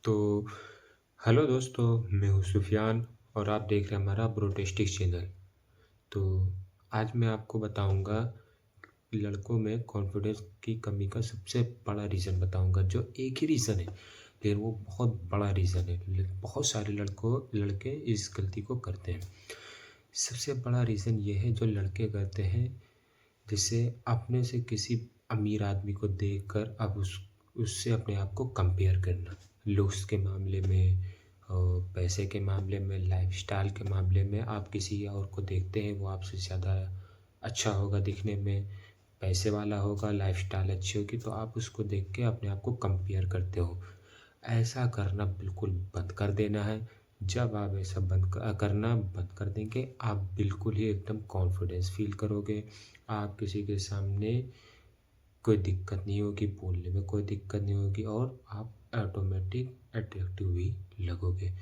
तो हेलो दोस्तों, मैं हूँ सुफ़ियान और आप देख रहे हैं हमारा ब्रोटेस्टिक चैनल। तो आज मैं आपको बताऊंगा लड़कों में कॉन्फिडेंस की कमी का सबसे बड़ा रीज़न बताऊंगा, जो एक ही रीज़न है लेकिन वो बहुत बड़ा रीज़न है। बहुत सारे लड़के इस गलती को करते हैं। सबसे बड़ा रीज़न ये है जो लड़के करते हैं, जैसे अपने से किसी अमीर आदमी को देखकर अब उससे अपने आप को कंपेयर करना। लुक्स के मामले में और पैसे के मामले में, लाइफस्टाइल के मामले में आप किसी और को देखते हैं, वो आपसे ज़्यादा अच्छा होगा दिखने में, पैसे वाला होगा, लाइफस्टाइल अच्छी होगी, तो आप उसको देख के अपने आप को कंपेयर करते हो। ऐसा करना बिल्कुल बंद कर देना है। जब आप ऐसा करना बंद कर देंगे, आप बिल्कुल ही एकदम कॉन्फिडेंस फ़ील करोगे। आप किसी के सामने कोई दिक्कत नहीं होगी, बोलने में कोई दिक्कत नहीं होगी और आप ऑटोमेटिक अट्रैक्टिव भी लगोगे।